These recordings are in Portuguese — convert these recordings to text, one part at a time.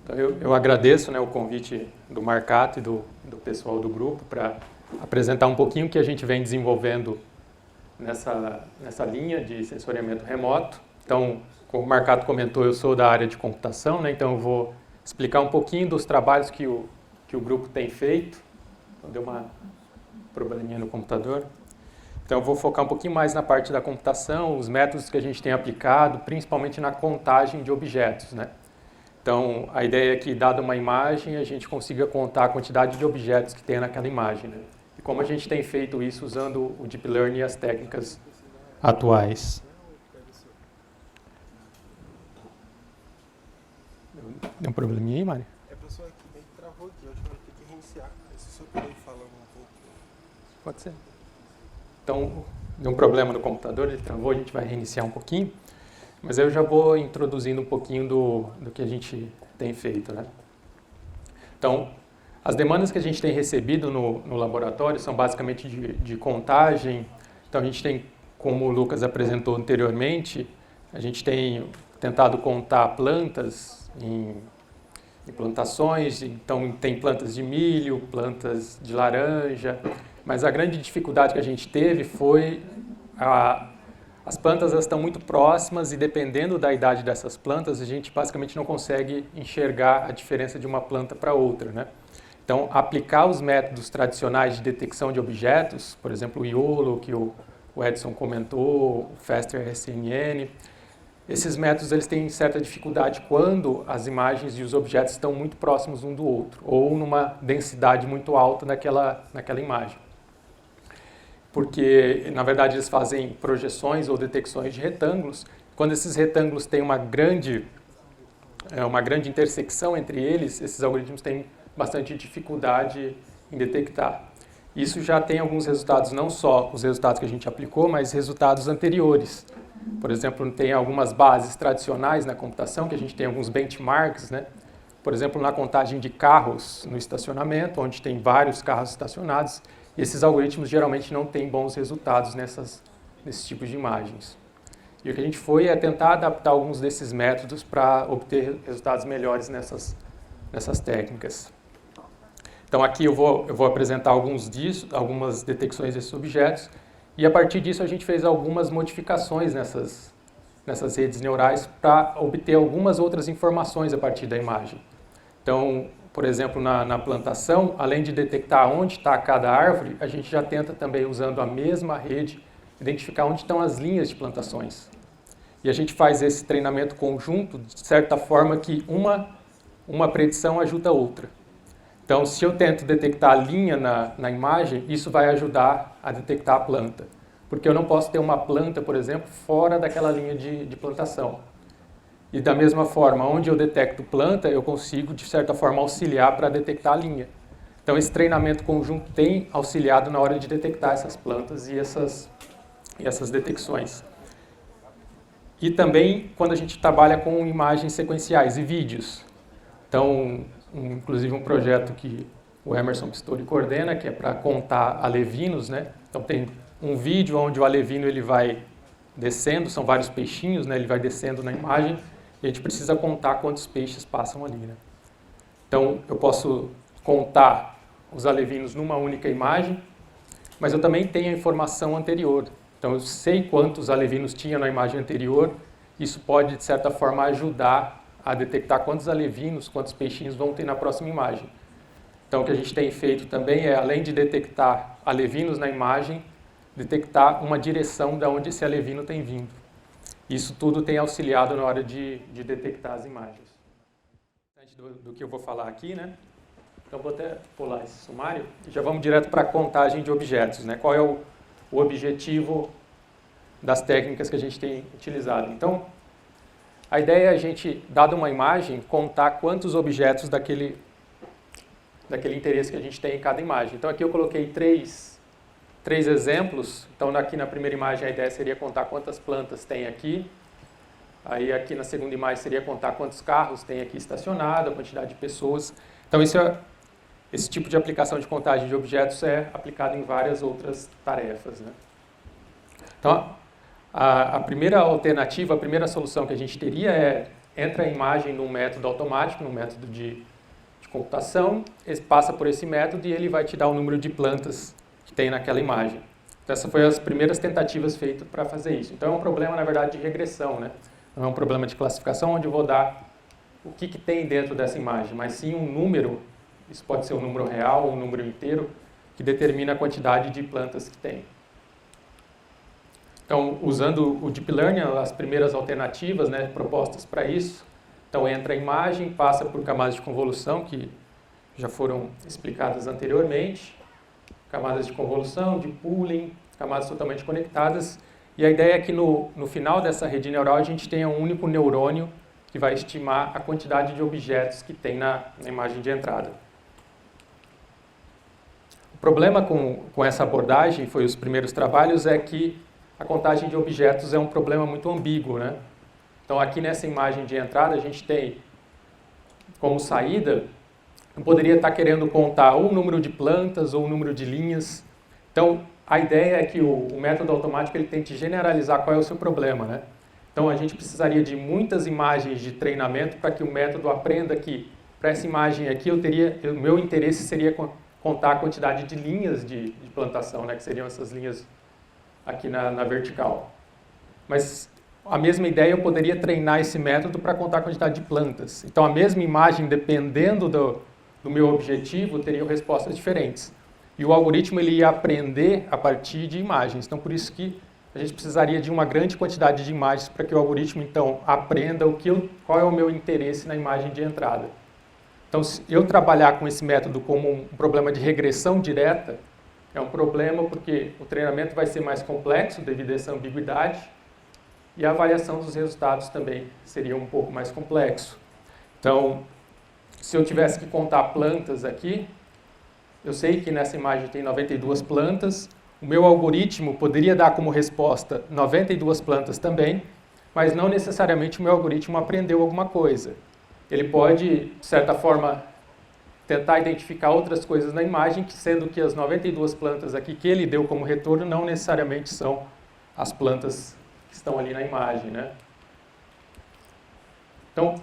Então, eu agradeço, né, o convite do Marcato e do pessoal do grupo para apresentar um pouquinho o que a gente vem desenvolvendo nessa linha de sensoriamento remoto. Então, como o Marcato comentou, eu sou da área de computação, né, então eu vou explicar um pouquinho dos trabalhos que o grupo tem feito. Então, deu uma probleminha no computador. Então, eu vou focar um pouquinho mais na parte da computação, os métodos que a gente tem aplicado, principalmente na contagem de objetos, né? Então, a ideia é que, dada uma imagem, a gente consiga contar a quantidade de objetos que tem naquela imagem, né? E como a gente tem feito isso usando o Deep Learning e as técnicas atuais. Deu um probleminha aí, Mário? É, professor, aqui meio que travou aqui, eu acho que vai ter que reiniciar. Se o senhor puder ir falando um pouco. Pode ser. Então, deu um problema no computador, ele travou, a gente vai reiniciar um pouquinho. Mas eu já vou introduzindo um pouquinho do que a gente tem feito, né? Então, as demandas que a gente tem recebido no laboratório são basicamente de contagem. Então, a gente tem, como o Lucas apresentou anteriormente, a gente tem tentado contar plantas em plantações. Então, tem plantas de milho, plantas de laranja. Mas a grande dificuldade que a gente teve foi as plantas estão muito próximas e, dependendo da idade dessas plantas, a gente basicamente não consegue enxergar a diferença de uma planta para outra, né? Então, aplicar os métodos tradicionais de detecção de objetos, por exemplo, o YOLO, que o Edson comentou, o Faster RCNN, esses métodos eles têm certa dificuldade quando as imagens e os objetos estão muito próximos um do outro, ou numa densidade muito alta naquela imagem. Porque, na verdade, eles fazem projeções ou detecções de retângulos. Quando esses retângulos têm uma grande intersecção entre eles, esses algoritmos têm bastante dificuldade em detectar. Isso já tem alguns resultados, não só os resultados que a gente aplicou, mas resultados anteriores. Por exemplo, tem algumas bases tradicionais na computação, que a gente tem alguns benchmarks, né? Por exemplo, na contagem de carros no estacionamento, onde tem vários carros estacionados, esses algoritmos geralmente não têm bons resultados nesses tipos de imagens. E o que a gente foi é tentar adaptar alguns desses métodos para obter resultados melhores nessas técnicas. Então aqui eu vou apresentar algumas detecções desses objetos, e a partir disso a gente fez algumas modificações nessas redes neurais para obter algumas outras informações a partir da imagem. Então, por exemplo, na plantação, além de detectar onde está cada árvore, a gente já tenta também, usando a mesma rede, identificar onde estão as linhas de plantações. E a gente faz esse treinamento conjunto, de certa forma que uma predição ajuda a outra. Então, se eu tento detectar a linha na imagem, isso vai ajudar a detectar a planta. Porque eu não posso ter uma planta, por exemplo, fora daquela linha de plantação. E da mesma forma, onde eu detecto planta, eu consigo, de certa forma, auxiliar para detectar a linha. Então, esse treinamento conjunto tem auxiliado na hora de detectar essas plantas e essas detecções. E também quando a gente trabalha com imagens sequenciais e vídeos. Então, inclusive um projeto que o Emerson Pistori coordena, que é para contar alevinos, né? Então, tem um vídeo onde o alevino ele vai descendo, são vários peixinhos, né? Ele vai descendo na imagem, e a gente precisa contar quantos peixes passam ali, né? Então, eu posso contar os alevinos numa única imagem, mas eu também tenho a informação anterior. Então, eu sei quantos alevinos tinha na imagem anterior. Isso pode, de certa forma, ajudar a detectar quantos alevinos, quantos peixinhos vão ter na próxima imagem. Então, o que a gente tem feito também é, além de detectar alevinos na imagem, detectar uma direção de onde esse alevino tem vindo. Isso tudo tem auxiliado na hora de detectar as imagens. Antes do que eu vou falar aqui, né? Então, vou até pular esse sumário e já vamos direto para a contagem de objetos, né? Qual é o objetivo das técnicas que a gente tem utilizado. Então, a ideia é a gente, dada uma imagem, contar quantos objetos daquele interesse que a gente tem em cada imagem. Então, aqui eu coloquei três exemplos. Então, aqui na primeira imagem, a ideia seria contar quantas plantas tem aqui. Aí, aqui na segunda imagem, seria contar quantos carros tem aqui estacionado, a quantidade de pessoas. Então, esse tipo de aplicação de contagem de objetos é aplicado em várias outras tarefas, né? Então, a primeira alternativa, a primeira solução que a gente teria é entra a imagem num método automático, num método de computação, passa por esse método e ele vai te dar o número de plantas que tem naquela imagem. Então, essas foram as primeiras tentativas feitas para fazer isso. Então, é um problema, na verdade, de regressão, né? Não é um problema de classificação onde eu vou dar o que tem dentro dessa imagem, mas sim um número, isso pode ser um número real ou um número inteiro, que determina a quantidade de plantas que tem. Então, usando o Deep Learning, as primeiras alternativas, né, propostas para isso, então entra a imagem, passa por camadas de convolução, que já foram explicadas anteriormente, camadas de convolução, de pooling, camadas totalmente conectadas, e a ideia é que no final dessa rede neural a gente tenha um único neurônio que vai estimar a quantidade de objetos que tem na imagem de entrada. O problema com essa abordagem, foi os primeiros trabalhos, é que a contagem de objetos é um problema muito ambíguo, né? Então, aqui nessa imagem de entrada, a gente tem como saída, eu poderia estar querendo contar ou o número de plantas ou o número de linhas. Então, a ideia é que o método automático ele tente generalizar qual é o seu problema, né? Então, a gente precisaria de muitas imagens de treinamento para que o método aprenda que, para essa imagem aqui, o meu interesse seria contar a quantidade de linhas de plantação, né? Que seriam essas linhas aqui na vertical. Mas a mesma ideia, eu poderia treinar esse método para contar a quantidade de plantas. Então, a mesma imagem, dependendo do meu objetivo, teriam respostas diferentes. E o algoritmo ele ia aprender a partir de imagens. Então, por isso que a gente precisaria de uma grande quantidade de imagens para que o algoritmo, então, aprenda qual é o meu interesse na imagem de entrada. Então, se eu trabalhar com esse método como um problema de regressão direta, é um problema porque o treinamento vai ser mais complexo devido a essa ambiguidade e a avaliação dos resultados também seria um pouco mais complexo. Então, se eu tivesse que contar plantas aqui, eu sei que nessa imagem tem 92 plantas, o meu algoritmo poderia dar como resposta 92 plantas também, mas não necessariamente o meu algoritmo aprendeu alguma coisa. Ele pode, de certa forma, tentar identificar outras coisas na imagem, sendo que as 92 plantas aqui que ele deu como retorno não necessariamente são as plantas que estão ali na imagem, né? Então,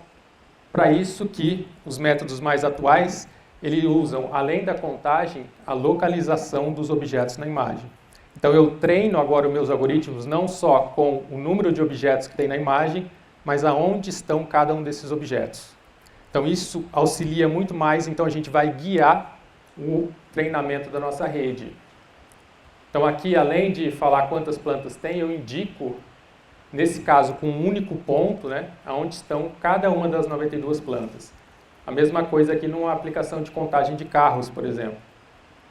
para isso que os métodos mais atuais, eles usam, além da contagem, a localização dos objetos na imagem. Então, eu treino agora os meus algoritmos não só com o número de objetos que tem na imagem, mas aonde estão cada um desses objetos. Então, isso auxilia muito mais, então a gente vai guiar o treinamento da nossa rede. Então, aqui, além de falar quantas plantas tem, eu indico, nesse caso, com um único ponto, né, aonde estão cada uma das 92 plantas. A mesma coisa aqui numa aplicação de contagem de carros, por exemplo.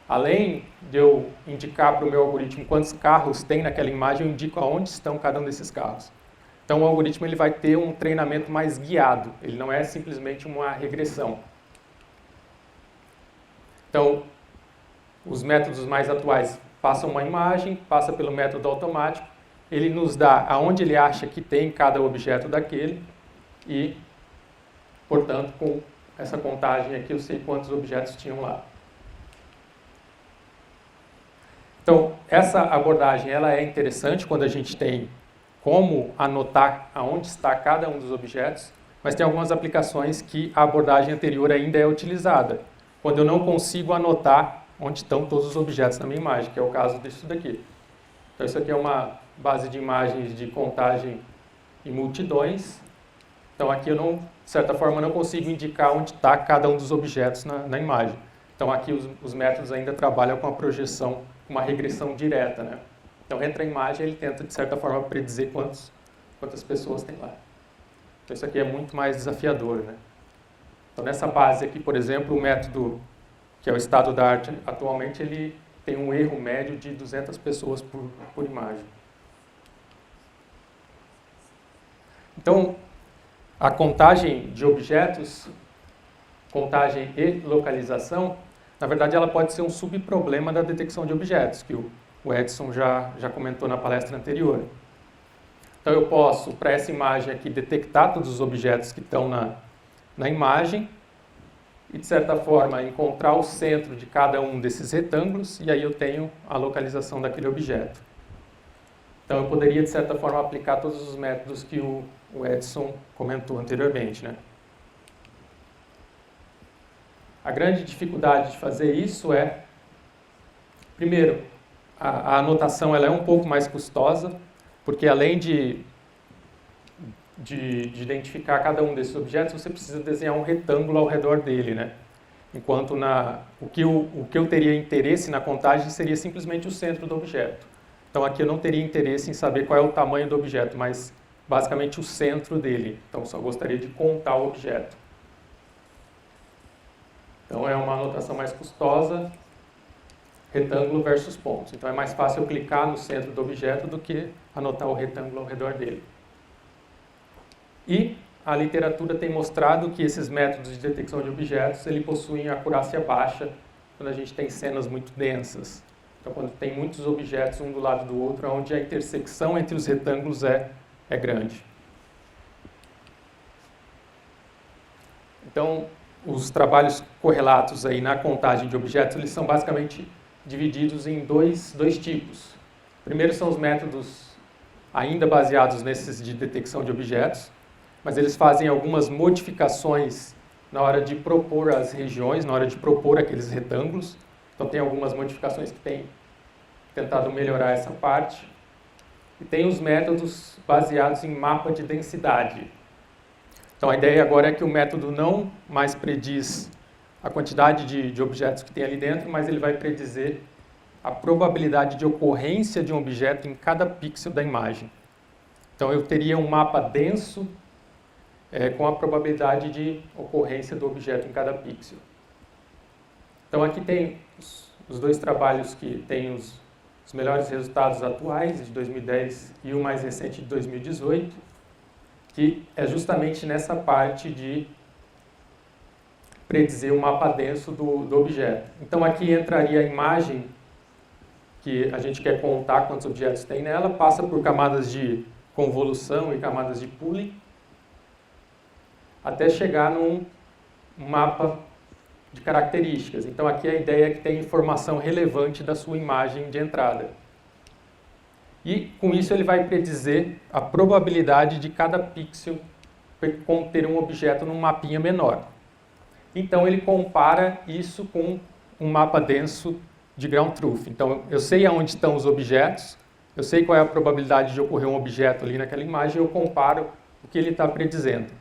Além de eu indicar para o meu algoritmo quantos carros tem naquela imagem, eu indico aonde estão cada um desses carros. Então, o algoritmo ele vai ter um treinamento mais guiado, ele não é simplesmente uma regressão. Então, os métodos mais atuais passam uma imagem, passa pelo método automático, ele nos dá aonde ele acha que tem cada objeto daquele e, portanto, com essa contagem aqui eu sei quantos objetos tinham lá. Então, essa abordagem ela é interessante quando a gente tem como anotar aonde está cada um dos objetos, mas tem algumas aplicações que a abordagem anterior ainda é utilizada, quando eu não consigo anotar onde estão todos os objetos na minha imagem, que é o caso disso daqui. Então, isso aqui é uma base de imagens de contagem em multidões. Então, aqui eu não, de certa forma, não consigo indicar onde está cada um dos objetos na imagem. Então, aqui os métodos ainda trabalham com a projeção, uma regressão direta, né? Então, entra a imagem, ele tenta, de certa forma, predizer quantas pessoas tem lá. Então, isso aqui é muito mais desafiador, né? Então, nessa base aqui, por exemplo, o método, que é o estado da arte atualmente, ele tem um erro médio de 200 pessoas por imagem. Então, a contagem de objetos, contagem e localização, na verdade, ela pode ser um subproblema da detecção de objetos, que o Edson já comentou na palestra anterior. Então, eu posso, para essa imagem aqui, detectar todos os objetos que estão na imagem e, de certa forma, encontrar o centro de cada um desses retângulos e aí eu tenho a localização daquele objeto. Então, eu poderia, de certa forma, aplicar todos os métodos que o o Edson comentou anteriormente, né? A grande dificuldade de fazer isso é, primeiro, a anotação ela é um pouco mais custosa, porque além de identificar cada um desses objetos, você precisa desenhar um retângulo ao redor dele, né? Enquanto o que eu teria interesse na contagem seria simplesmente o centro do objeto. Então aqui eu não teria interesse em saber qual é o tamanho do objeto, mas basicamente o centro dele. Então só gostaria de contar o objeto. Então é uma anotação mais custosa, retângulo versus pontos. Então é mais fácil eu clicar no centro do objeto do que anotar o retângulo ao redor dele. E a literatura tem mostrado que esses métodos de detecção de objetos ele possuem acurácia baixa quando a gente tem cenas muito densas. Então, quando tem muitos objetos um do lado do outro, onde a intersecção entre os retângulos é grande. Então, os trabalhos correlatos aí na contagem de objetos, eles são basicamente divididos em dois tipos. Primeiro são os métodos ainda baseados nesses de detecção de objetos, mas eles fazem algumas modificações na hora de propor as regiões, na hora de propor aqueles retângulos. Então tem algumas modificações que têm tentado melhorar essa parte. E tem os métodos baseados em mapa de densidade. Então a ideia agora é que o método não mais prediz a quantidade de objetos que tem ali dentro, mas ele vai predizer a probabilidade de ocorrência de um objeto em cada pixel da imagem. Então eu teria um mapa denso com a probabilidade de ocorrência do objeto em cada pixel. Então aqui tem os dois trabalhos que têm os melhores resultados atuais, de 2010 e o mais recente de 2018, que é justamente nessa parte de predizer o mapa denso do objeto. Então aqui entraria a imagem que a gente quer contar quantos objetos tem nela, passa por camadas de convolução e camadas de pooling, até chegar num mapa de características. Então aqui a ideia é que tem informação relevante da sua imagem de entrada. E com isso ele vai predizer a probabilidade de cada pixel conter um objeto num mapinha menor. Então ele compara isso com um mapa denso de ground truth. Então eu sei aonde estão os objetos, eu sei qual é a probabilidade de ocorrer um objeto ali naquela imagem, eu comparo o que ele está predizendo.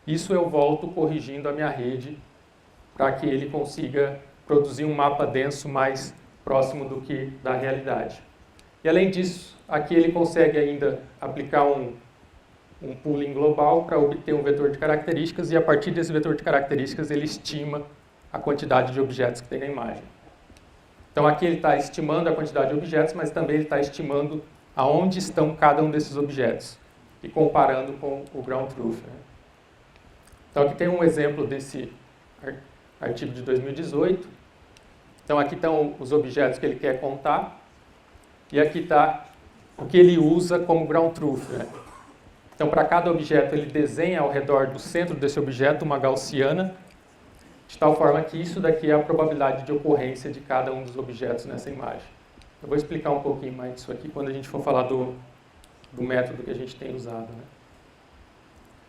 Isso eu volto corrigindo a minha rede para que ele consiga produzir um mapa denso mais próximo do que da realidade. E além disso, aqui ele consegue ainda aplicar um pooling global para obter um vetor de características e a partir desse vetor de características ele estima a quantidade de objetos que tem na imagem. Então aqui ele está estimando a quantidade de objetos, mas também ele está estimando aonde estão cada um desses objetos e comparando com o ground truth, né? Então aqui tem um exemplo desse artigo de 2018. Então aqui estão os objetos que ele quer contar e aqui está o que ele usa como ground truth, né? Então para cada objeto ele desenha ao redor do centro desse objeto uma gaussiana, de tal forma que isso daqui é a probabilidade de ocorrência de cada um dos objetos nessa imagem. Eu vou explicar um pouquinho mais disso aqui quando a gente for falar do método que a gente tem usado, né?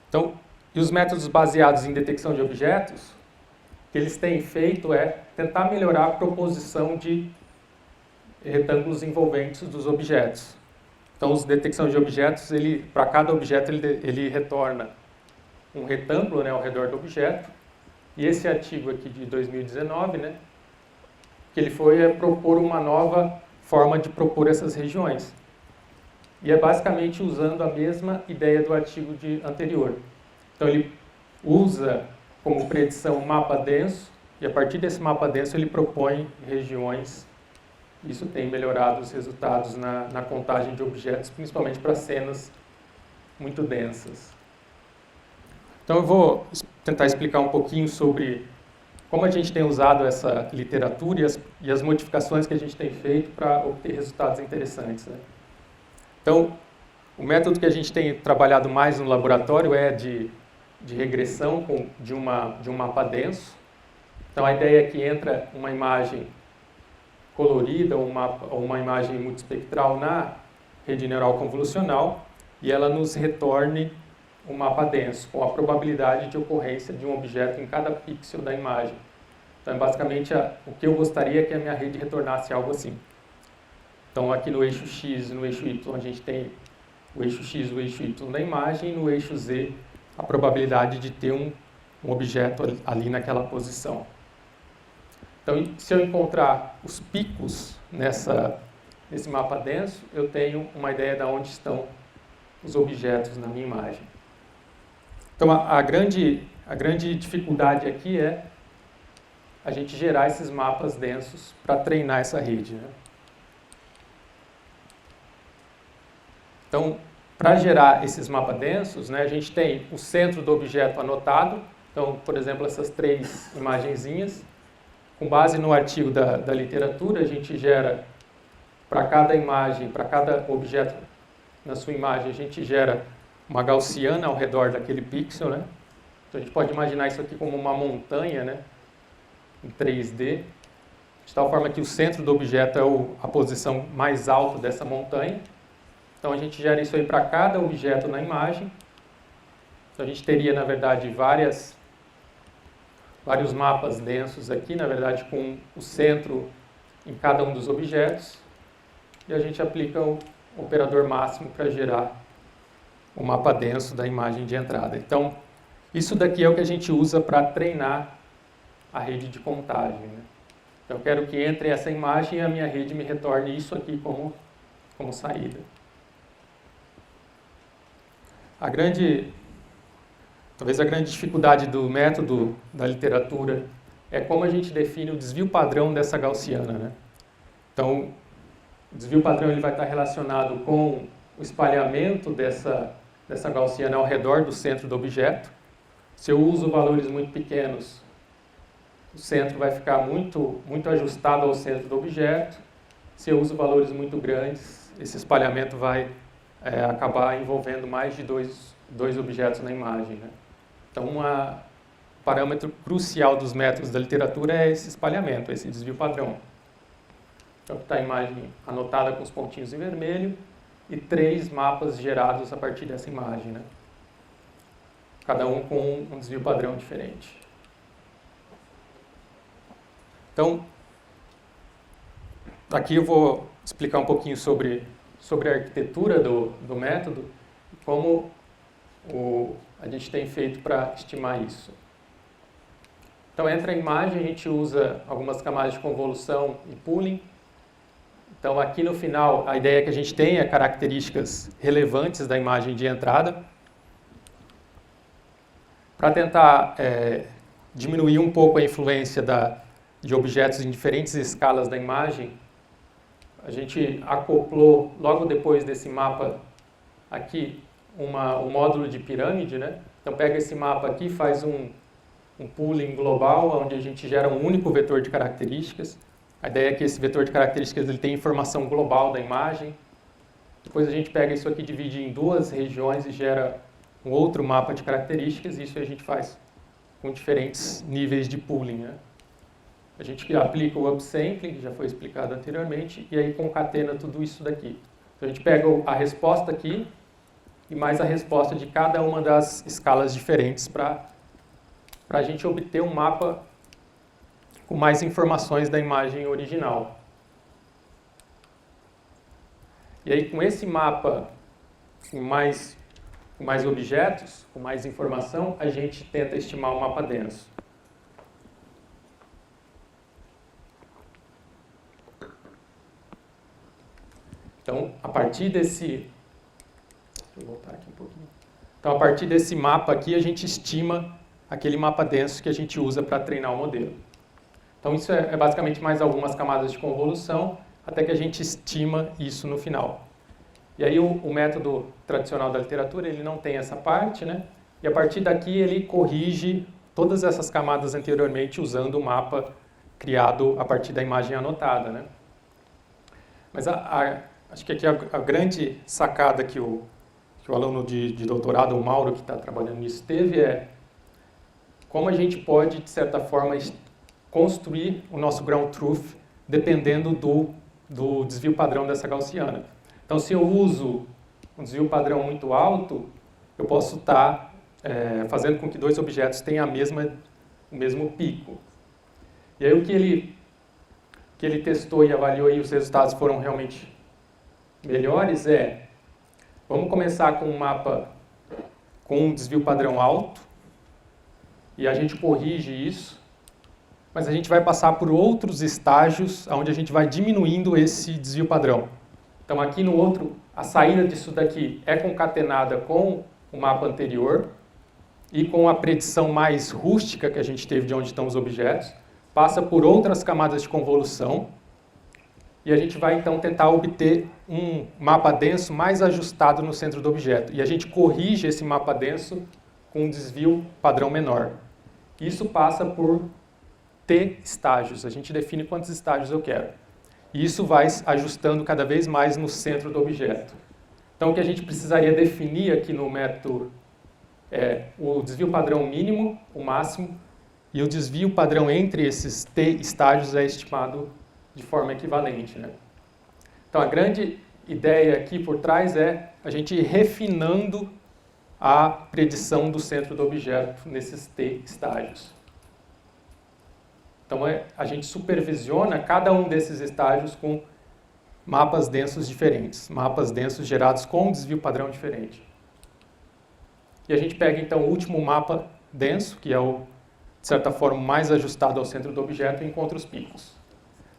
Então, e os métodos baseados em detecção de objetos, o que eles têm feito é tentar melhorar a proposição de retângulos envolventes dos objetos. Então, os detecção de objetos, para cada objeto, ele retorna um retângulo, né, ao redor do objeto. E esse artigo aqui de 2019, né, que ele foi propor uma nova forma de propor essas regiões. E é basicamente usando a mesma ideia do artigo anterior. Então ele usa como predição um mapa denso e a partir desse mapa denso ele propõe regiões. Isso tem melhorado os resultados na contagem de objetos, principalmente para cenas muito densas. Então eu vou tentar explicar um pouquinho sobre como a gente tem usado essa literatura e as modificações que a gente tem feito para obter resultados interessantes, né? Então, o método que a gente tem trabalhado mais no laboratório é de regressão de um mapa denso. Então, a ideia é que entra uma imagem colorida ou uma imagem multiespectral na rede neural convolucional e ela nos retorne um mapa denso, com a probabilidade de ocorrência de um objeto em cada pixel da imagem. Então, é basicamente o que eu gostaria que a minha rede retornasse algo assim. Então, aqui no eixo X e no eixo Y, a gente tem o eixo X e o eixo Y da imagem, e no eixo Z, a probabilidade de ter um objeto ali naquela posição. Então, se eu encontrar os picos nesse mapa denso, eu tenho uma ideia de onde estão os objetos na minha imagem. Então, a grande dificuldade aqui é a gente gerar esses mapas densos para treinar essa rede, né? Então, para gerar esses mapas densos, né, a gente tem o centro do objeto anotado. Então, por exemplo, essas 3 imagenzinhas. Com base no artigo da literatura, a gente gera para cada imagem, para cada objeto na sua imagem, a gente gera uma gaussiana ao redor daquele pixel, né? Então, a gente pode imaginar isso aqui como uma montanha, né, em 3D, de tal forma que o centro do objeto é a posição mais alta dessa montanha. Então, a gente gera isso aí para cada objeto na imagem. Então, a gente teria, na verdade, vários mapas densos aqui, na verdade, com o centro em cada um dos objetos. E a gente aplica o operador máximo para gerar o mapa denso da imagem de entrada. Então, isso daqui é o que a gente usa para treinar a rede de contagem, né? Então, eu quero que entre essa imagem e a minha rede me retorne isso aqui como saída. Talvez a grande dificuldade do método da literatura é como a gente define o desvio padrão dessa gaussiana, né? Então, o desvio padrão ele vai estar relacionado com o espalhamento dessa gaussiana ao redor do centro do objeto. Se eu uso valores muito pequenos, o centro vai ficar muito ajustado ao centro do objeto. Se eu uso valores muito grandes, esse espalhamento vai acabar envolvendo mais de dois objetos na imagem, né? Então, um parâmetro crucial dos métodos da literatura é esse espalhamento, esse desvio padrão. Então, está a imagem anotada com os pontinhos em vermelho e 3 mapas gerados a partir dessa imagem, né? Cada um com um desvio padrão diferente. Então, aqui eu vou explicar um pouquinho sobre a arquitetura do método e como a gente tem feito para estimar isso. Então, entre a imagem, a gente usa algumas camadas de convolução e pooling. Então, aqui no final, a ideia que a gente tem é características relevantes da imagem de entrada. Para tentar diminuir um pouco a influência de objetos em diferentes escalas da imagem, a gente acoplou, logo depois desse mapa aqui, um módulo de pirâmide, né? Então, pega esse mapa aqui e faz um pooling global, onde a gente gera um único vetor de características. A ideia é que esse vetor de características ele tem informação global da imagem. Depois a gente pega isso aqui, divide em 2 regiões e gera um outro mapa de características. Isso a gente faz com diferentes níveis de pooling, né? A gente aplica o upsampling, que já foi explicado anteriormente, e aí concatena tudo isso daqui. Então, a gente pega a resposta aqui e mais a resposta de cada uma das escalas diferentes para a gente obter um mapa com mais informações da imagem original. E aí, com esse mapa com mais objetos, com mais informação, a gente tenta estimar o mapa denso. Então, a partir desse... Deixa eu voltar aqui um pouquinho. Então, a partir desse mapa aqui, a gente estima aquele mapa denso que a gente usa para treinar o modelo. Então, isso é basicamente mais algumas camadas de convolução, até que a gente estima isso no final. E aí, o método tradicional da literatura, ele não tem essa parte, né? E a partir daqui, ele corrige todas essas camadas anteriormente usando o mapa criado a partir da imagem anotada, né? Mas acho que aqui a grande sacada que o aluno de doutorado, o Mauro, que está trabalhando nisso, teve é como a gente pode, de certa forma, construir o nosso ground truth dependendo do desvio padrão dessa gaussiana. Então, se eu uso um desvio padrão muito alto, eu posso estar fazendo com que dois objetos tenham o mesmo pico. E aí o que ele testou e avaliou e os resultados foram realmente melhores vamos começar com um mapa com um desvio padrão alto, e a gente corrige isso, mas a gente vai passar por outros estágios onde a gente vai diminuindo esse desvio padrão. Então aqui no outro, a saída disso daqui é concatenada com o mapa anterior e com a predição mais rústica que a gente teve de onde estão os objetos, passa por outras camadas de convolução e a gente vai então tentar obter um mapa denso mais ajustado no centro do objeto. E a gente corrige esse mapa denso com um desvio padrão menor. Isso passa por T estágios. A gente define quantos estágios eu quero. E isso vai ajustando cada vez mais no centro do objeto. Então o que a gente precisaria definir aqui no método é o desvio padrão mínimo, o máximo, e o desvio padrão entre esses T estágios é estimado de forma equivalente, né? Então a grande ideia aqui por trás é a gente ir refinando a predição do centro do objeto nesses T estágios. Então a gente supervisiona cada um desses estágios com mapas densos diferentes, mapas densos gerados com um desvio padrão diferente. E a gente pega então o último mapa denso, que é o, de certa forma, mais ajustado ao centro do objeto, e encontra os picos.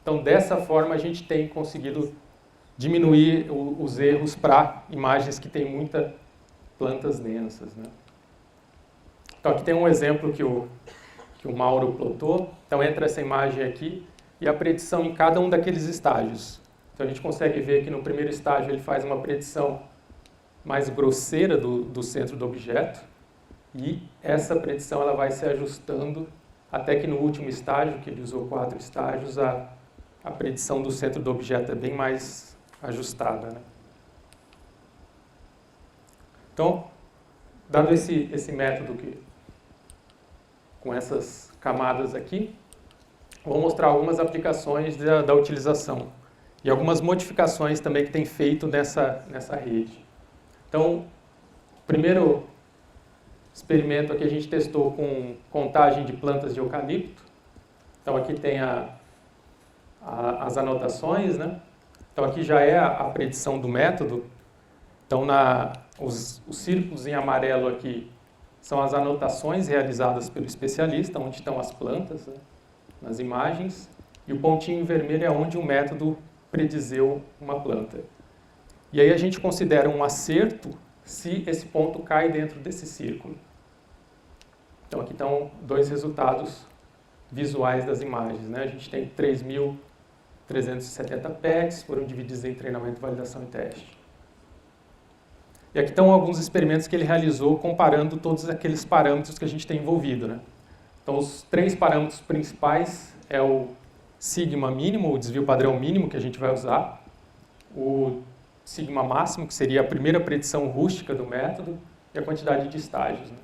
Então dessa forma a gente tem conseguido diminuir os erros para imagens que têm muitas plantas densas, né? Então aqui tem um exemplo que o Mauro plotou. Então entra essa imagem aqui e a predição em cada um daqueles estágios. Então a gente consegue ver que no primeiro estágio ele faz uma predição mais grosseira do centro do objeto e essa predição ela vai se ajustando até que no último estágio, que ele usou 4 estágios, a predição do centro do objeto é bem mais ajustada, né? Então, dado esse método com essas camadas aqui, vou mostrar algumas aplicações da utilização e algumas modificações também que tem feito nessa rede. Então, o primeiro experimento aqui a gente testou com contagem de plantas de eucalipto. Então aqui tem as anotações, né? Então aqui já é a predição do método. Então os círculos em amarelo aqui são as anotações realizadas pelo especialista, onde estão as plantas, né, nas imagens, e o pontinho em vermelho é onde o método predizeu uma planta. E aí a gente considera um acerto se esse ponto cai dentro desse círculo. Então aqui estão 2 resultados visuais das imagens, né? A gente tem 3.370 PETs, foram divididos em treinamento, validação e teste. E aqui estão alguns experimentos que ele realizou comparando todos aqueles parâmetros que a gente tem envolvido, né? Então os 3 parâmetros principais é o sigma mínimo, o desvio padrão mínimo que a gente vai usar, o sigma máximo, que seria a primeira predição rústica do método, e a quantidade de estágios, né?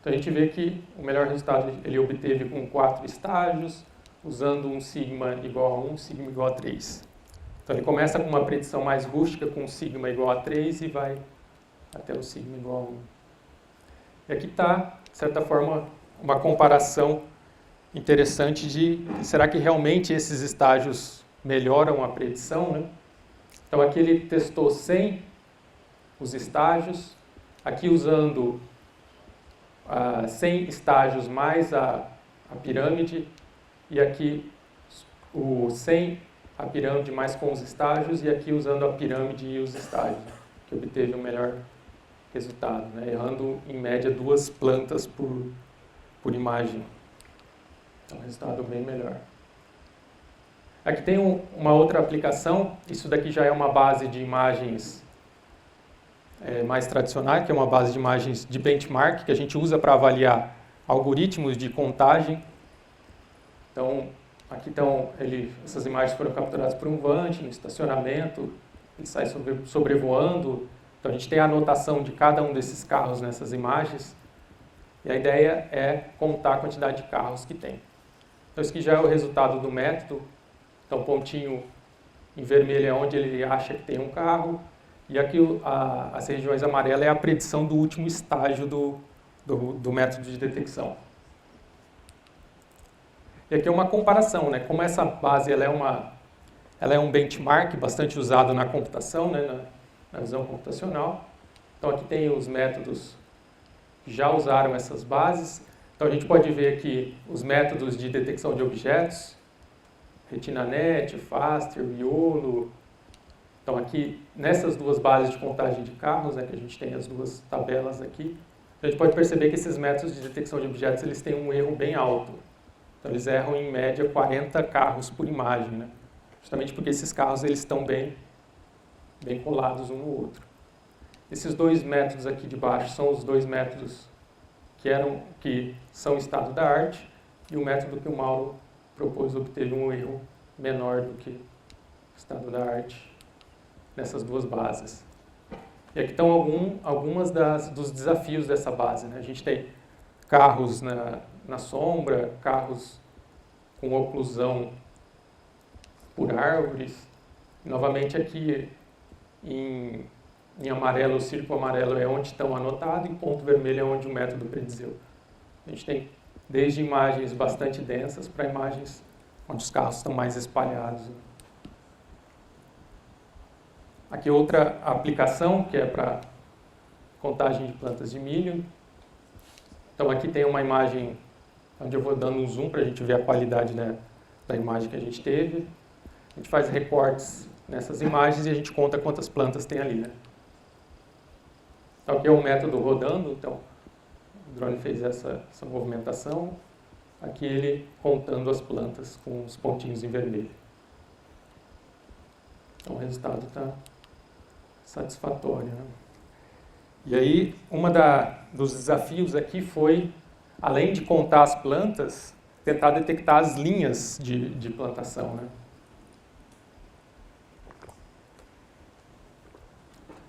Então a gente vê que o melhor resultado ele obteve com 4 estágios, usando um sigma igual a 1, sigma igual a 3. Então ele começa com uma predição mais rústica, com um sigma igual a 3 e vai até o sigma igual a 1. E aqui está, de certa forma, uma comparação interessante de será que realmente esses estágios melhoram a predição, né? Então aqui ele testou 100 os estágios, aqui usando 100 estágios mais a pirâmide, e aqui o 100 a pirâmide mais com os estágios, e aqui usando a pirâmide e os estágios, que obteve o melhor resultado, né? Errando em média 2 plantas por imagem. Então, um resultado bem melhor. Aqui tem uma outra aplicação, isso daqui já é uma base de imagens mais tradicionais, que é uma base de imagens de benchmark, que a gente usa para avaliar algoritmos de contagem. Então, aqui estão, essas imagens foram capturadas por um Vant, no estacionamento, ele sai sobrevoando. Então, a gente tem a anotação de cada um desses carros nessas imagens, e a ideia é contar a quantidade de carros que tem. Então, isso aqui já é o resultado do método. Então, o pontinho em vermelho é onde ele acha que tem um carro, E aqui as regiões amarelas é a predição do último estágio do método de detecção. E aqui é uma comparação, né? Como essa base ela é um benchmark bastante usado na computação, né? Na visão computacional. Então aqui tem os métodos que já usaram essas bases. Então a gente pode ver aqui os métodos de detecção de objetos, RetinaNet, FASTER, YOLO. Então aqui, nessas duas bases de contagem de carros, né, que a gente tem as duas tabelas aqui, a gente pode perceber que esses métodos de detecção de objetos eles têm um erro bem alto. Então eles erram em média 40 carros por imagem, né? Justamente porque esses carros eles estão bem colados um no outro. Esses dois métodos aqui de baixo são os dois métodos que são estado da arte, e o método que o Mauro propôs obteve um erro menor do que o estado da arte nessas duas bases. E aqui estão algumas dos desafios dessa base, né? A gente tem carros na sombra, carros com oclusão por árvores. Novamente aqui em amarelo, o círculo amarelo é onde estão anotados, e ponto vermelho é onde o método predizeu. A gente tem desde imagens bastante densas para imagens onde os carros estão mais espalhados. Aqui outra aplicação, que é para contagem de plantas de milho. Então aqui tem uma imagem onde eu vou dando um zoom para a gente ver a qualidade, né, da imagem que a gente teve. A gente faz recortes nessas imagens e a gente conta quantas plantas tem ali, né? Então aqui é o método rodando, então o drone fez essa movimentação. Aqui ele contando as plantas com os pontinhos em vermelho. Então o resultado está satisfatório, né? E aí, dos desafios aqui foi, além de contar as plantas, tentar detectar as linhas de plantação, né?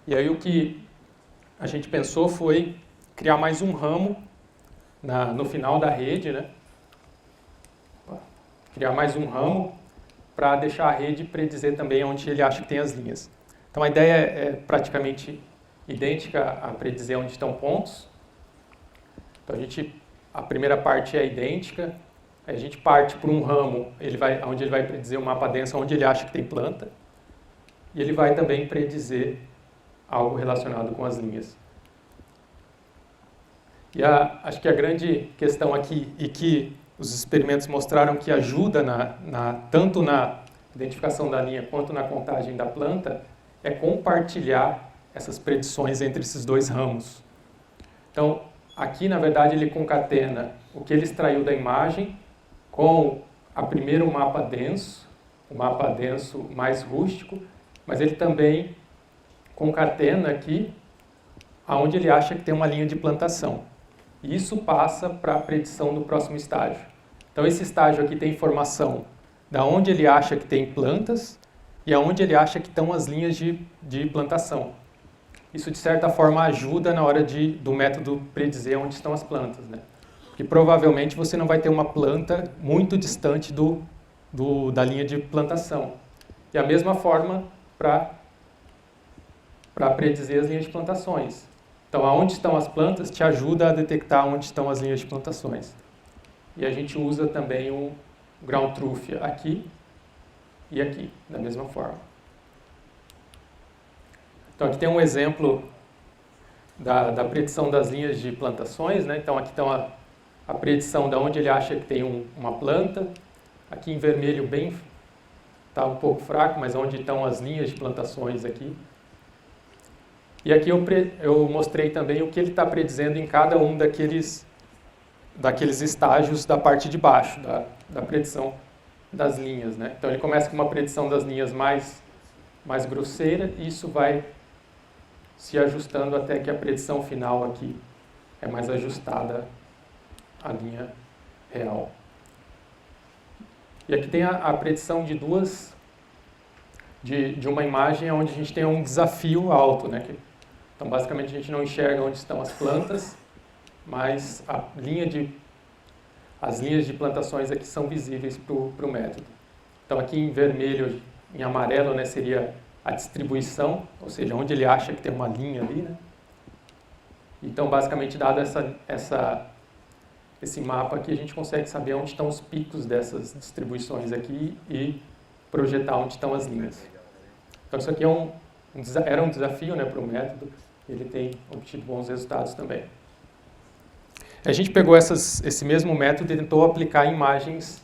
E aí o que a gente pensou foi criar mais um ramo no final da rede, né? Criar mais um ramo para deixar a rede predizer também onde ele acha que tem as linhas. Então a ideia é praticamente idêntica a predizer onde estão pontos. Então a primeira parte é idêntica, aí a gente parte por um ramo, onde ele vai predizer um mapa denso onde ele acha que tem planta, e ele vai também predizer algo relacionado com as linhas. E acho que a grande questão aqui, e que os experimentos mostraram que ajuda tanto na identificação da linha quanto na contagem da planta, é compartilhar essas predições entre esses dois ramos. Então, aqui, na verdade, ele concatena o que ele extraiu da imagem com primeiro o mapa denso mais rústico, mas ele também concatena aqui aonde ele acha que tem uma linha de plantação. E isso passa para a predição do próximo estágio. Então, esse estágio aqui tem informação da onde ele acha que tem plantas e aonde ele acha que estão as linhas de plantação. Isso, de certa forma, ajuda na hora do método predizer onde estão as plantas, né? Porque provavelmente você não vai ter uma planta muito distante da linha de plantação. E a mesma forma para predizer as linhas de plantações. Então, aonde estão as plantas te ajuda a detectar onde estão as linhas de plantações. E a gente usa também o ground truth aqui e aqui, da mesma forma. Então, aqui tem um exemplo da predição das linhas de plantações, né? Então, aqui está a predição de onde ele acha que tem uma planta. Aqui em vermelho está um pouco fraco, mas onde estão as linhas de plantações aqui. E aqui eu mostrei também o que ele está predizendo em cada um daqueles estágios da parte de baixo, da predição das linhas, né? Então ele começa com uma predição das linhas mais grosseira, e isso vai se ajustando até que a predição final aqui é mais ajustada à linha real. E aqui tem a predição de uma imagem onde a gente tem um desafio alto, né? Então, basicamente, a gente não enxerga onde estão as plantas, mas as linhas de plantações aqui são visíveis para o método. Então, aqui em vermelho, em amarelo, né, seria a distribuição, ou seja, onde ele acha que tem uma linha ali, né? Então, basicamente, dado esse mapa aqui, a gente consegue saber onde estão os picos dessas distribuições aqui e projetar onde estão as linhas. Então, isso aqui era um desafio, né, para o método, e ele tem obtido bons resultados também. A gente pegou esse mesmo método e tentou aplicar em imagens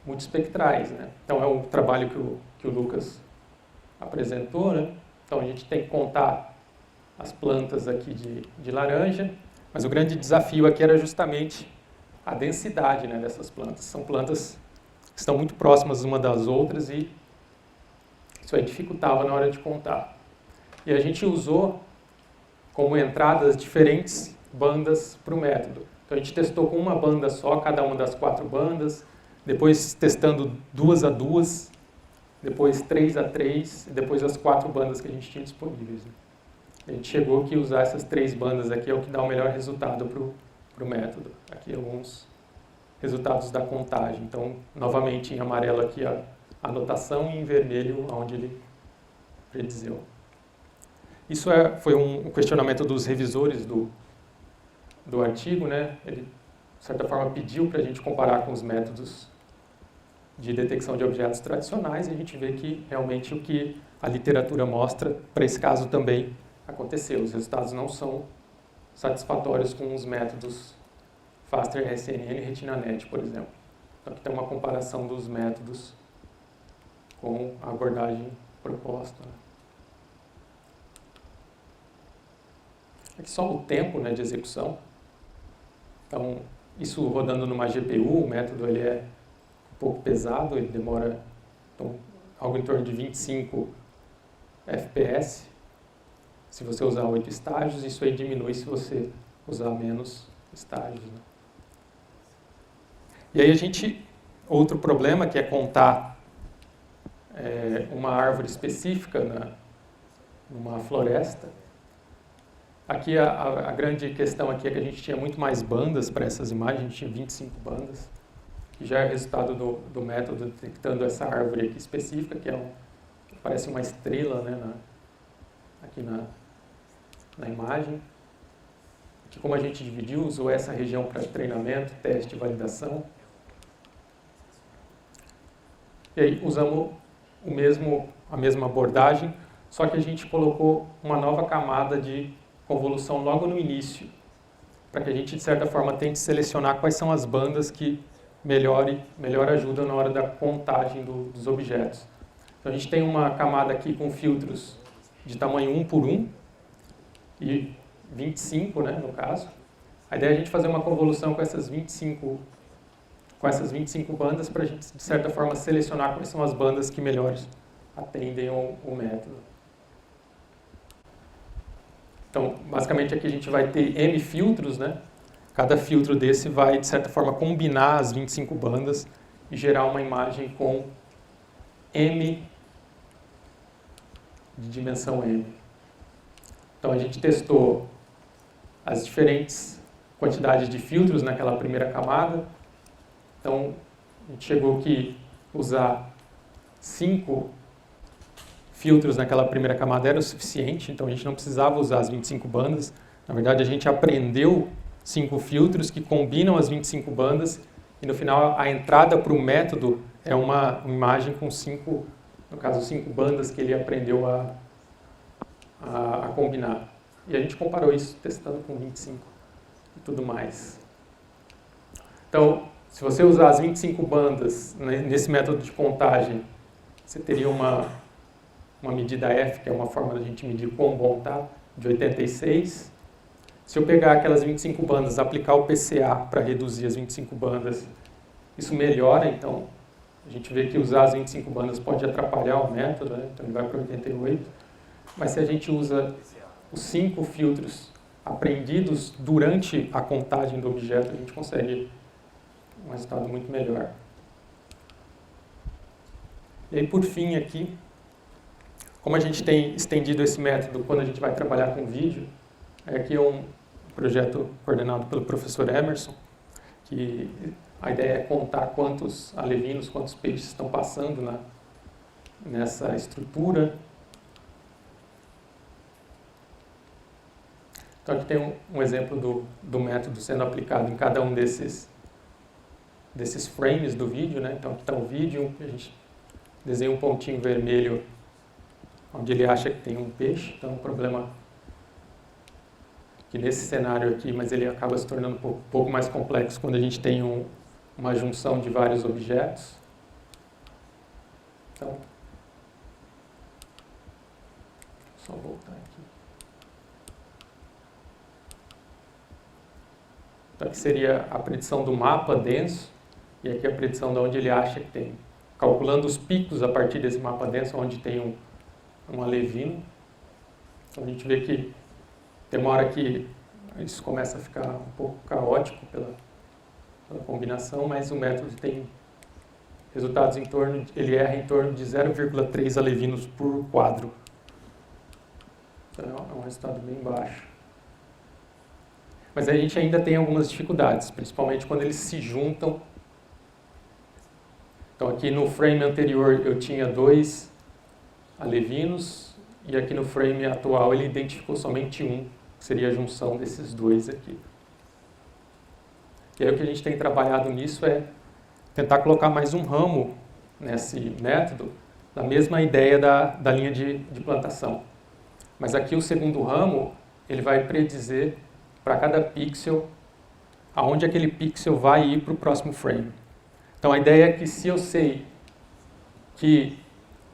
multiespectrais, né? Então, é um trabalho que o Lucas apresentou, né? Então, a gente tem que contar as plantas aqui de laranja, mas o grande desafio aqui era justamente a densidade, né, dessas plantas. São plantas que estão muito próximas uma das outras e isso aí dificultava na hora de contar. E a gente usou como entradas diferentes bandas para o método. Então a gente testou com uma banda só, cada uma das 4 bandas, depois testando 2 a 2, depois 3 a 3, e depois as 4 bandas que a gente tinha disponíveis, né? A gente chegou que usar essas 3 bandas aqui é o que dá o melhor resultado para o método. Aqui alguns resultados da contagem. Então, novamente, em amarelo aqui a anotação e em vermelho onde ele predizeu. Isso foi um questionamento dos revisores do artigo, né? Ele, de certa forma, pediu para a gente comparar com os métodos de detecção de objetos tradicionais e a gente vê que realmente o que a literatura mostra para esse caso também aconteceu. Os resultados não são satisfatórios com os métodos FASTER, RSNN e RetinaNet, por exemplo. Então, aqui tem uma comparação dos métodos com a abordagem proposta, né? Aqui só o tempo, né, de execução. Então, isso rodando numa GPU, o método ele é um pouco pesado, ele demora algo em torno de 25 FPS. Se você usar 8 estágios, isso aí diminui se você usar menos estágios, né? E aí outro problema que é contar uma árvore específica numa floresta. Aqui a grande questão aqui é que a gente tinha muito mais bandas para essas imagens, a gente tinha 25 bandas, que já é resultado do método detectando essa árvore aqui específica, que parece uma estrela, né, aqui na imagem. Aqui, como a gente dividiu, usou essa região para treinamento, teste e validação. E aí usamos a mesma abordagem, só que a gente colocou uma nova camada de convolução logo no início, para que a gente, de certa forma, tente selecionar quais são as bandas que melhor ajudam na hora da contagem dos objetos. Então, a gente tem uma camada aqui com filtros de tamanho 1 por 1 e 25, né, no caso. A ideia é a gente fazer uma convolução com essas 25 bandas para a gente, de certa forma, selecionar quais são as bandas que melhor atendem o método. Então, basicamente, aqui a gente vai ter M filtros, né? Cada filtro desse vai, de certa forma, combinar as 25 bandas e gerar uma imagem com M de dimensão M. Então, a gente testou as diferentes quantidades de filtros naquela primeira camada. Então, a gente chegou que usar 5 filtros naquela primeira camada era o suficiente, então a gente não precisava usar as 25 bandas. Na verdade, a gente aprendeu 5 filtros que combinam as 25 bandas e no final a entrada para o método é uma imagem com 5 bandas que ele aprendeu a combinar. E a gente comparou isso testando com 25 e tudo mais. Então, se você usar as 25 bandas nesse método de contagem, você teria uma medida F, que é uma forma da gente medir quão bom está, de 86. Se eu pegar aquelas 25 bandas, aplicar o PCA para reduzir as 25 bandas, isso melhora. Então, a gente vê que usar as 25 bandas pode atrapalhar o método, né? Então ele vai para 88. Mas se a gente usa os 5 filtros aprendidos durante a contagem do objeto, a gente consegue um resultado muito melhor. E aí, por fim, aqui, como a gente tem estendido esse método quando a gente vai trabalhar com vídeo, aqui é um projeto coordenado pelo professor Emerson, que a ideia é contar quantos alevinos, quantos peixes estão passando nessa estrutura, Então aqui tem um exemplo do método sendo aplicado em cada um desses frames do vídeo, né? Então aqui está o vídeo, a gente desenha um pontinho vermelho onde ele acha que tem um peixe. Então o problema que nesse cenário aqui, mas ele acaba se tornando um pouco mais complexo quando a gente tem uma junção de vários objetos. Então, só voltar aqui. Então aqui seria a predição do mapa denso, e aqui a predição de onde ele acha que tem. Calculando os picos a partir desse mapa denso, onde tem um alevino. Então a gente vê que tem uma hora que isso começa a ficar um pouco caótico pela combinação, mas o método tem resultados ele erra em torno de 0,3 alevinos por quadro. Então é um resultado bem baixo. Mas a gente ainda tem algumas dificuldades, principalmente quando eles se juntam. Então aqui no frame anterior eu tinha 2 alevinos, e aqui no frame atual ele identificou somente um, que seria a junção desses 2 aqui. E aí o que a gente tem trabalhado nisso é tentar colocar mais um ramo nesse método, na mesma ideia da linha de plantação. Mas aqui o segundo ramo, ele vai predizer para cada pixel aonde aquele pixel vai ir para o próximo frame. Então a ideia é que se eu sei que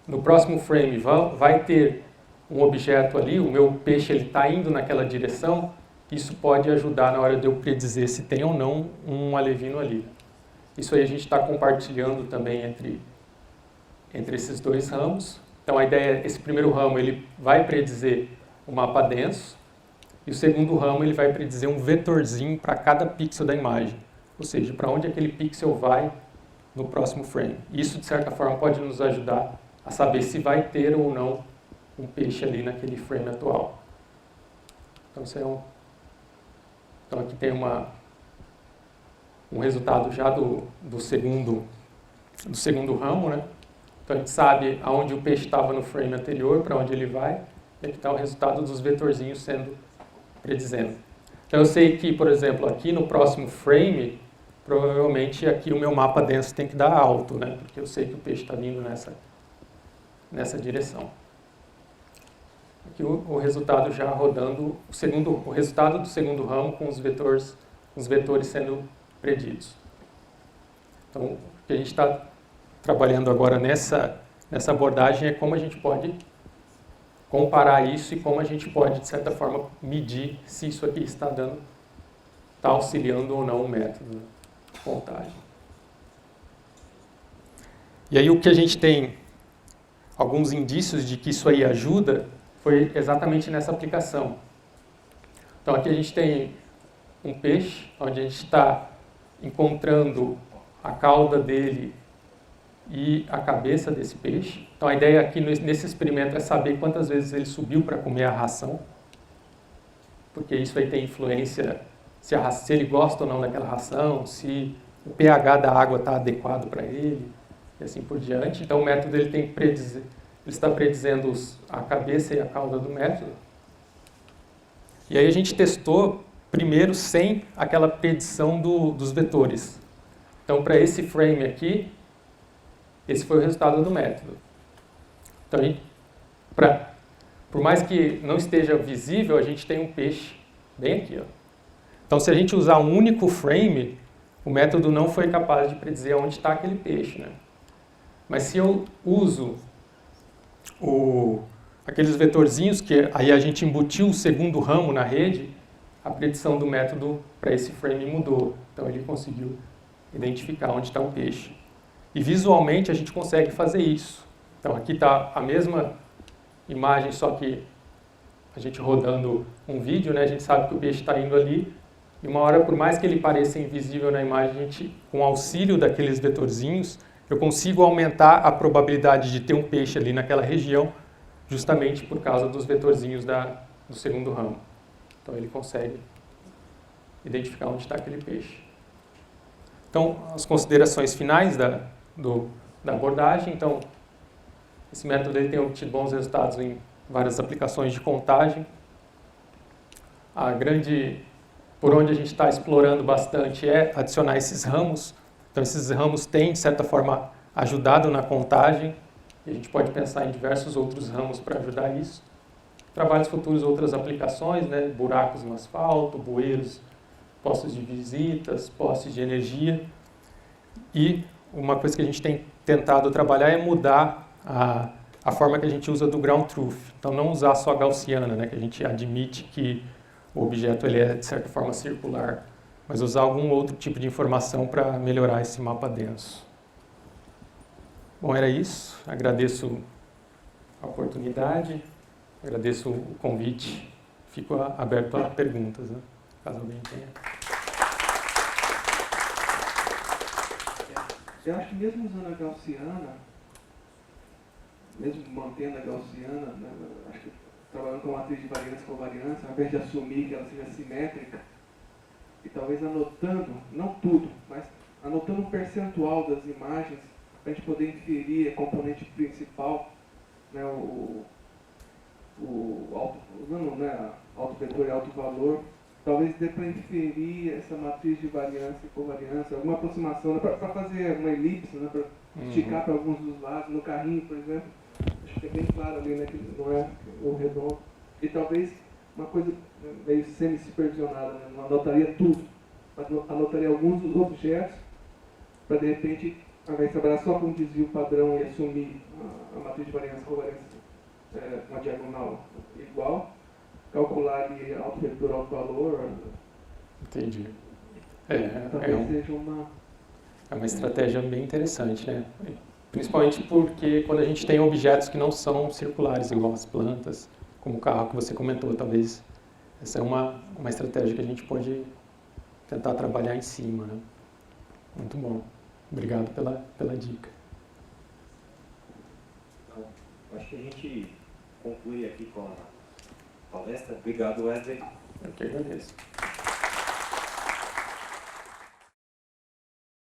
no próximo frame vai ter um objeto ali, o meu peixe está indo naquela direção, isso pode ajudar na hora de eu predizer se tem ou não um alevino ali. Isso aí a gente está compartilhando também entre esses 2 ramos. Então a ideia é, esse primeiro ramo ele vai predizer o mapa denso, e o segundo ramo ele vai predizer um vetorzinho para cada pixel da imagem, ou seja, para onde aquele pixel vai no próximo frame. Isso, de certa forma, pode nos ajudar a saber se vai ter ou não um peixe ali naquele frame atual. Então, isso é então aqui tem um resultado já do segundo ramo, né? Então a gente sabe aonde o peixe estava no frame anterior, para onde ele vai, e aqui está o resultado dos vetorzinhos sendo predizendo. Então eu sei que, por exemplo, aqui no próximo frame, provavelmente aqui o meu mapa denso tem que dar alto, né? Porque eu sei que o peixe está vindo nessa direção. Aqui o resultado já rodando, o resultado do segundo ramo com os vetores sendo preditos. Então, o que a gente está trabalhando agora nessa abordagem é como a gente pode comparar isso e como a gente pode, de certa forma, medir se isso aqui está auxiliando ou não o método de contagem. E aí o que a gente tem alguns indícios de que isso aí ajuda foi exatamente nessa aplicação. Então aqui a gente tem um peixe, onde a gente está encontrando a cauda dele e a cabeça desse peixe. Então a ideia aqui nesse experimento é saber quantas vezes ele subiu para comer a ração, porque isso vai ter influência se ele gosta ou não daquela ração, se o pH da água está adequado para ele, e assim por diante. Então o método ele tem que predizer, ele está predizendo a cabeça e a cauda do método. E aí a gente testou primeiro sem aquela predição dos vetores. Então para esse frame aqui, esse foi o resultado do método. Então, por mais que não esteja visível, a gente tem um peixe bem aqui. Ó. Então, se a gente usar um único frame, o método não foi capaz de predizer onde está aquele peixe. Né? Mas se eu uso aqueles vetorzinhos, que aí a gente embutiu o segundo ramo na rede, a predição do método para esse frame mudou. Então, ele conseguiu identificar onde está o peixe. E visualmente a gente consegue fazer isso. Então aqui está a mesma imagem, só que a gente rodando um vídeo, né, a gente sabe que o peixe está indo ali, e uma hora, por mais que ele pareça invisível na imagem, a gente, com o auxílio daqueles vetorzinhos, eu consigo aumentar a probabilidade de ter um peixe ali naquela região, justamente por causa dos vetorzinhos do segundo ramo. Então ele consegue identificar onde está aquele peixe. Então, as considerações finais da abordagem. Então, esse método ele tem obtido bons resultados em várias aplicações de contagem. por onde a gente está explorando bastante é adicionar esses ramos. Então, esses ramos têm, de certa forma, ajudado na contagem, e a gente pode pensar em diversos outros ramos para ajudar isso. Trabalhos futuros, outras aplicações, né? Buracos no asfalto, bueiros, postos de visitas, postes de energia. E uma coisa que a gente tem tentado trabalhar é mudar a forma que a gente usa do ground truth. Então, não usar só gaussiana, né? Que a gente admite que o objeto ele é, de certa forma, circular, mas usar algum outro tipo de informação para melhorar esse mapa denso. Bom, era isso. Agradeço a oportunidade, agradeço o convite. Fico aberto a perguntas, né? Caso alguém tenha. Eu acho que mesmo usando a gaussiana, mesmo mantendo a gaussiana, né, acho que trabalhando com a matriz de variância e covariância, ao invés de assumir que ela seja simétrica, e talvez anotando, não tudo, mas anotando um percentual das imagens, para a gente poder inferir a componente principal, né, usando, né, alto vetor e alto valor, talvez dê para inferir essa matriz de variância e covariância, alguma aproximação, né, para fazer uma elipse, né, para esticar para alguns dos lados, no carrinho, por exemplo. Acho que é bem claro ali, né, que não é o redondo. E talvez uma coisa meio semi-supervisionada, né, não anotaria tudo, mas anotaria alguns dos objetos para, de repente, ao invés de trabalhar só com um desvio padrão e assumir a matriz de variância e covariância uma diagonal igual, calcular ali alto vetor, alto valor. Entendi. Talvez seja É uma estratégia bem interessante, né? Principalmente porque quando a gente tem objetos que não são circulares, igual as plantas, como o carro que você comentou, talvez essa é uma estratégia que a gente pode tentar trabalhar em cima, né? Muito bom. Obrigado pela dica. Então, acho que a gente conclui aqui com a palestra. Obrigado, Wesley. Eu que agradeço.